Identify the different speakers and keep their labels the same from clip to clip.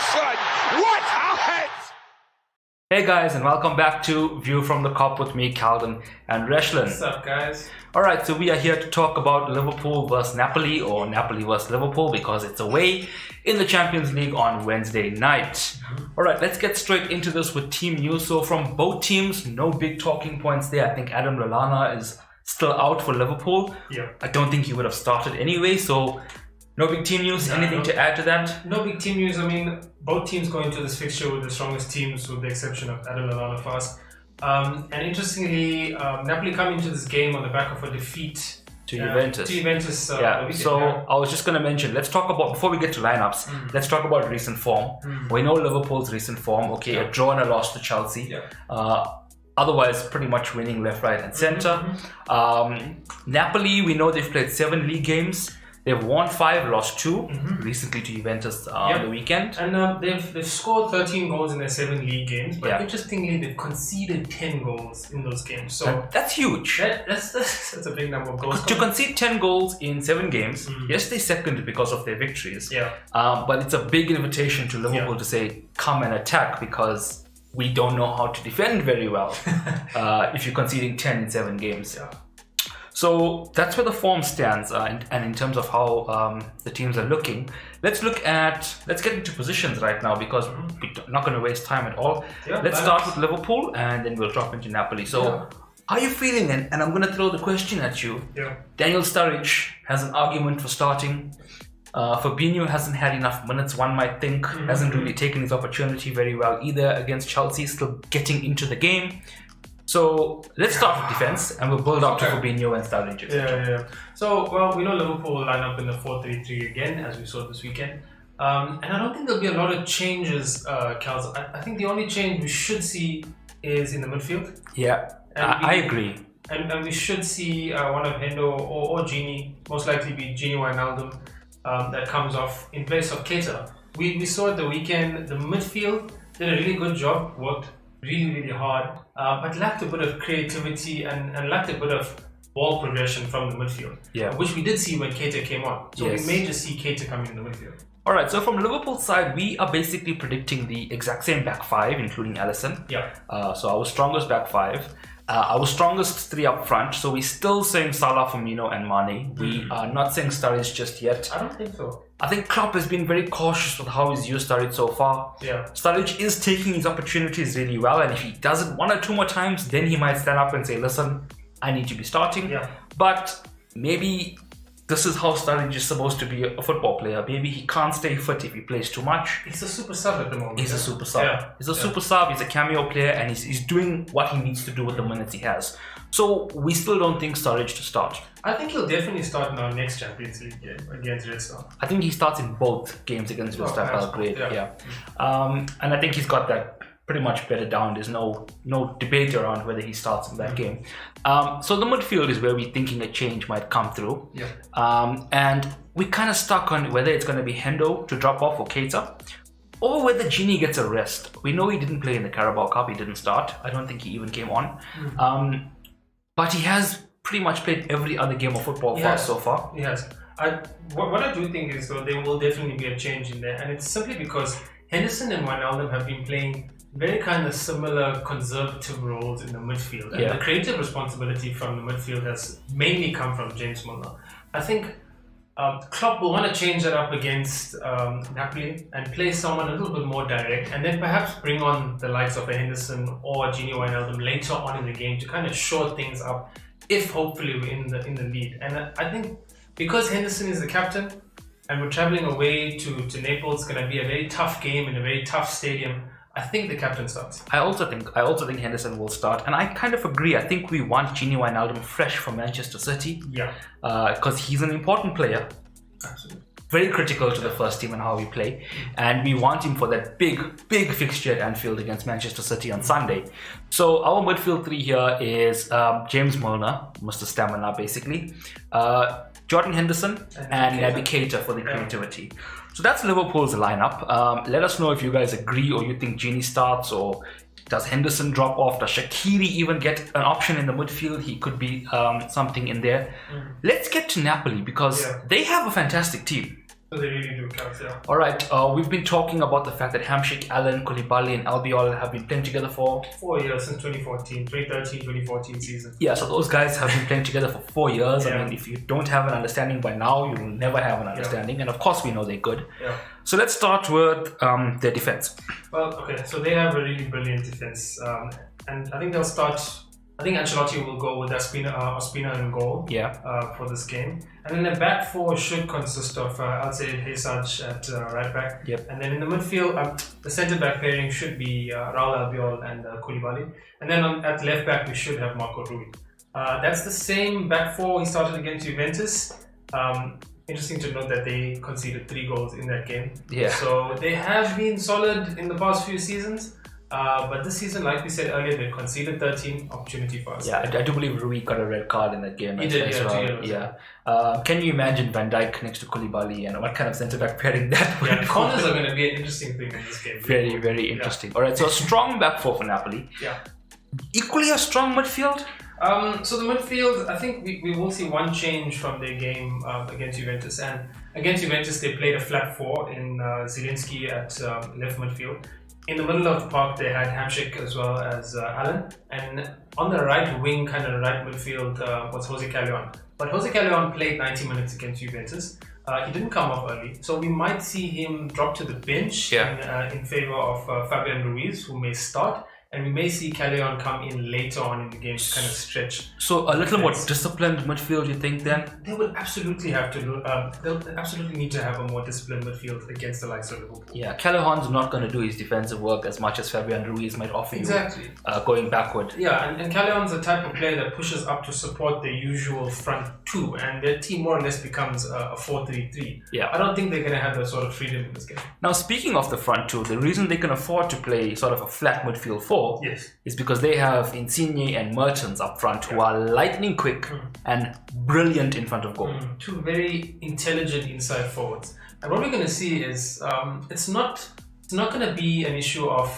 Speaker 1: Henderson! What a hit!
Speaker 2: Hey guys, and welcome back to View from the Cop with me, Calvin and Reshlin.
Speaker 3: What's up, guys?
Speaker 2: Alright, so we are here to talk about Liverpool versus Napoli, or Napoli versus Liverpool, because it's away in the Champions League on Wednesday night. Alright, let's get straight into this with team news. So from both teams, no big talking points there. I think Adam Lallana is still out for Liverpool.
Speaker 3: Yeah.
Speaker 2: I don't think he would have started anyway, so no big team news. Anything to add to that?
Speaker 3: No big team news. I mean, both teams go into this fixture with the strongest teams, with the exception of Adam Lallana for us. And interestingly, Napoli come into this game on the back of a defeat
Speaker 2: To Juventus.
Speaker 3: the weekend,
Speaker 2: So I was just going to mention, let's talk about, before we get to lineups, let's talk about recent form. We know Liverpool's recent form. Okay, a draw and a loss to Chelsea. Otherwise, pretty much winning left, right, and centre. Napoli, we know they've played 7 league games. They've won 5, lost 2 recently to Juventus on the weekend.
Speaker 3: And they've scored 13 goals in their 7 league games, but interestingly, they've conceded 10 goals in those games. So
Speaker 2: that's huge.
Speaker 3: That's a big number of goals.
Speaker 2: To concede 10 goals in 7 games, yes, they second because of their victories. But it's a big invitation to Liverpool to say, come and attack, because we don't know how to defend very well if you're conceding 10 in 7 games. So that's where the form stands, and in terms of how the teams are looking, let's get into positions right now, because we're not going to waste time at all. Let's start with Liverpool, and then we'll drop into Napoli. So how are you feeling? And I'm going to throw the question at you. Daniel Sturridge has an argument for starting. Fabinho hasn't had enough minutes, one might think. Hasn't really taken his opportunity very well either against Chelsea, still getting into the game. So let's start with defense, and we'll build up to Fabinho and Sturridge.
Speaker 3: So, well, we know Liverpool will line up in the 4-3-3 again, as we saw this weekend. And I don't think there'll be a lot of changes, Kels. I think the only change we should see is in the midfield.
Speaker 2: I agree.
Speaker 3: And we should see one of Hendo or Gini, most likely be Gini Wijnaldum, that comes off in place of Keita. We saw at the weekend, the midfield did a really good job, worked really, really hard, but lacked a bit of creativity and lacked a bit of ball progression from the midfield, which we did see when Keita came on. So we may just see Keita coming in the midfield.
Speaker 2: Alright, so from Liverpool's side, we are basically predicting the exact same back 5, including Alisson. So our strongest back 5. Our strongest 3 up front, so we're still saying Salah, Firmino and Mane. We are not saying Sturridge just yet.
Speaker 3: I don't think so.
Speaker 2: I think Klopp has been very cautious with how he's used Sturridge so far. Sturridge is taking his opportunities really well, and if he does it 1 or 2 more times, then he might stand up and say, listen, I need to be starting. But maybe this is how Sturridge is supposed to be a football player. Maybe he can't stay fit if he plays too much.
Speaker 3: He's a super sub at the moment.
Speaker 2: He's a super sub. He's a super sub, he's a cameo player, and he's doing what he needs to do with the minutes he has. So we still don't think Sturridge to start.
Speaker 3: I think he'll definitely start in our next Champions League game against Red Star.
Speaker 2: I think he starts in both games against Red Star Belgrade. And I think he's got that pretty much better down. There's no debate around whether he starts in that game. So the midfield is where we're thinking a change might come through. And we kind of stuck on whether it's going to be Hendo to drop off or Keita, or whether Gini gets a rest. We know he didn't play in the Carabao Cup. He didn't start. I don't think he even came on. But he has pretty much played every other game of football for us so far.
Speaker 3: He has. What I do think is, though, there will definitely be a change in there. And it's simply because Henderson and Wijnaldum have been playing very kind of similar conservative roles in the midfield. And the creative responsibility from the midfield has mainly come from James Milner. I think Klopp will want to change that up against Napoli and play someone a little bit more direct, and then perhaps bring on the likes of a Henderson or Gini Wijnaldum later on in the game to kind of shore things up, if hopefully we're in the lead. And I think because Henderson is the captain and we're traveling away to Naples, it's going to be a very tough game in a very tough stadium. I think the captain starts. I also think Henderson will start, and I kind of agree. I think we want Gini Wijnaldum fresh from Manchester City. Because he's an important player. Absolutely.
Speaker 2: Very critical to the first team and how we play, and we want him for that big fixture at Anfield against Manchester City on Sunday. So our midfield 3 here is James Milner, Mr. Stamina basically, Jordan Henderson and Naby Keita for the creativity. So that's Liverpool's lineup. Let us know if you guys agree, or you think Gini starts, or does Henderson drop off? Does Shaqiri even get an option in the midfield? He could be something in there. Let's get to Napoli, because they have a fantastic team.
Speaker 3: So they really do count, yeah.
Speaker 2: All right, we've been talking about the fact that Hamsik, Allen, Koulibaly and Albiol have been playing together for
Speaker 3: 4 years since 2013-2014 season.
Speaker 2: Yeah, so those guys have been playing together for 4 years.
Speaker 3: Yeah.
Speaker 2: I mean, if you don't have an understanding by now, you will never have an understanding. And of course, we know they're good.
Speaker 3: Yeah.
Speaker 2: So let's start with their defense.
Speaker 3: Well, okay, so they have a really brilliant defense. And I think they'll start... I think Ancelotti will go with Ospina in goal for this game. And then the back four should consist of Alcide Hesaj at right back.
Speaker 2: Yep.
Speaker 3: And then in the midfield, the centre-back pairing should be Raul Albiol and Koulibaly. And then at left back, we should have Marco Rui. That's the same back four he started against Juventus. Interesting to note that they conceded 3 goals in that game.
Speaker 2: Yeah.
Speaker 3: So they have been solid in the past few seasons. But this season, like we said earlier, they conceded 13 opportunity for us.
Speaker 2: Yeah, I do believe Rui got a red card in that game.
Speaker 3: He did,
Speaker 2: as well. Yeah. Can you imagine Van Dijk next to Koulibaly and what kind of centre-back pairing that would be?
Speaker 3: Corners are going to be an interesting thing in this game.
Speaker 2: Very, very interesting. All right, so a strong back four for Napoli.
Speaker 3: Yeah.
Speaker 2: Equally a strong midfield?
Speaker 3: So the midfield, I think we will see one change from their game against Juventus. And against Juventus, they played a flat 4 in Zielinski at left midfield. In the middle of the park, they had Hamsik as well as Allen. And on the right wing, kind of right midfield, was Jose Callejon. But Jose Callejon played 90 minutes against Juventus. He didn't come off early. So we might see him drop to the bench in favor of Fabian Ruiz, who may start. And we may see Callejon come in later on in the game to kind of stretch.
Speaker 2: So a little more disciplined midfield, you think then?
Speaker 3: They will absolutely have to. They'll absolutely need to have a more disciplined midfield against the likes of Liverpool.
Speaker 2: Yeah, Callejon's not going to do his defensive work as much as Fabian Ruiz might offer you. Going backward.
Speaker 3: Yeah, and Callejon's the type of player that pushes up to support the usual front 2, and their team more or less becomes a 4-3-3.
Speaker 2: Yeah,
Speaker 3: I don't think they're going to have that sort of freedom in this game.
Speaker 2: Now, speaking of the front 2, the reason they can afford to play sort of a flat midfield 4 is because they have Insigne and Mertens up front who are lightning quick and brilliant in front of goal.
Speaker 3: 2 very intelligent inside forwards. And what we're going to see is it's not going to be an issue of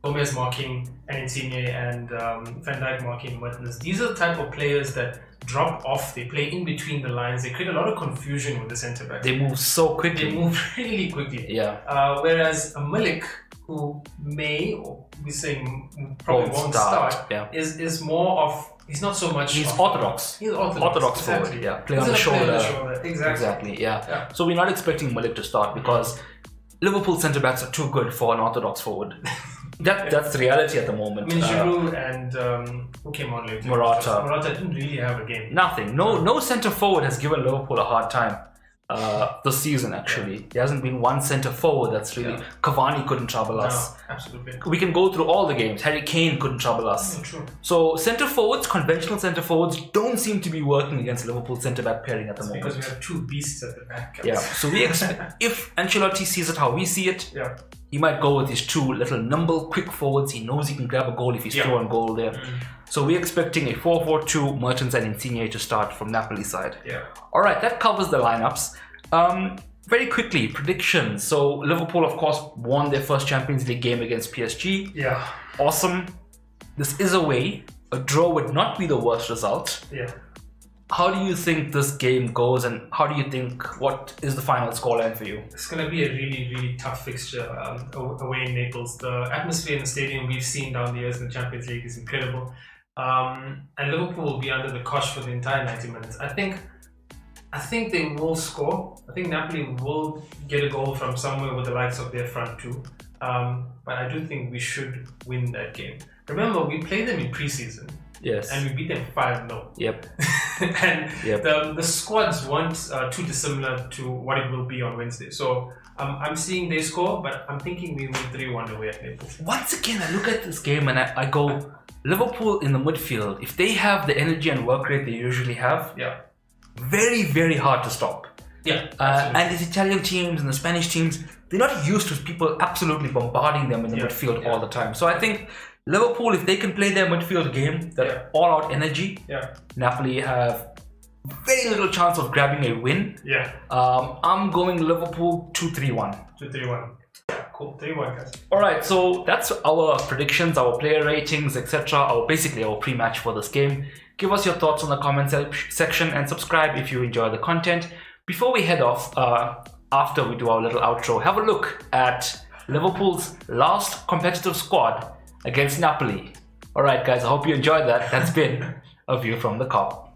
Speaker 3: Gomez marking and Insigne and Van Dijk marking Mertens. These are the type of players that drop off, they play in between the lines, they create a lot of confusion with the centre backs.
Speaker 2: They move so quickly.
Speaker 3: They move really quickly.
Speaker 2: Yeah.
Speaker 3: Whereas a Milik, who may, or we saying probably won't start is more of, he's not so much.
Speaker 2: He's orthodox.
Speaker 3: He's orthodox
Speaker 2: forward. Yeah, play on the shoulder.
Speaker 3: Exactly.
Speaker 2: Yeah. So we're not expecting Milik to start because Liverpool centre backs are too good for an orthodox forward. That's the reality at the moment.
Speaker 3: I mean, Giroud and who came on later? Morata didn't really have a game.
Speaker 2: Nothing. No centre forward has given Liverpool a hard time this season. Actually, there hasn't been one centre forward that's really. Cavani couldn't trouble us.
Speaker 3: No, absolutely.
Speaker 2: We can go through all the games. Harry Kane couldn't trouble us.
Speaker 3: True.
Speaker 2: So centre forwards, conventional centre forwards, don't seem to be working against Liverpool centre back pairing at the moment.
Speaker 3: Because we have 2 beasts at the back.
Speaker 2: Yeah. So we expect if Ancelotti sees it how we see it.
Speaker 3: Yeah.
Speaker 2: He might go with his 2 little nimble, quick forwards. He knows he can grab a goal if he's through on goal there. So we're expecting a 4-4-2, Mertens and Insigne to start from Napoli's side.
Speaker 3: Yeah.
Speaker 2: All right, that covers the lineups. Very quickly, predictions. So Liverpool, of course, won their first Champions League game against PSG.
Speaker 3: Yeah.
Speaker 2: Awesome. This is away. A draw would not be the worst result.
Speaker 3: Yeah.
Speaker 2: How do you think this game goes, and how do you think, what is the final scoreline for you?
Speaker 3: It's going to be a really, really tough fixture away in Naples. The atmosphere in the stadium we've seen down the years in the Champions League is incredible. And Liverpool will be under the cosh for the entire 90 minutes. I think they will score. I think Napoli will get a goal from somewhere with the likes of their front 2. But I do think we should win that game. Remember, we played them in pre-season.
Speaker 2: Yes.
Speaker 3: And we beat them 5-0.
Speaker 2: Yep.
Speaker 3: And the squads weren't too dissimilar to what it will be on Wednesday. So I'm seeing they score, but I'm thinking we win 3-1 away at Naples.
Speaker 2: Once again, I look at this game and I go, Liverpool in the midfield, if they have the energy and work rate they usually have, very, very hard to stop.
Speaker 3: Yeah.
Speaker 2: And these Italian teams and the Spanish teams, they're not used to people absolutely bombarding them in the midfield all the time. So I think Liverpool, if they can play their midfield game, that all-out energy, Napoli have very little chance of grabbing a win.
Speaker 3: Yeah.
Speaker 2: I'm going Liverpool 2-3-1.
Speaker 3: 2-3-1. Cool. 3-1, guys.
Speaker 2: All right, so that's our predictions, our player ratings, etc. Basically our pre-match for this game. Give us your thoughts on the comment section and subscribe if you enjoy the content. Before we head off, after we do our little outro, have a look at Liverpool's last competitive squad against Napoli. Alright guys, I hope you enjoyed that. That's been a view from the Kop.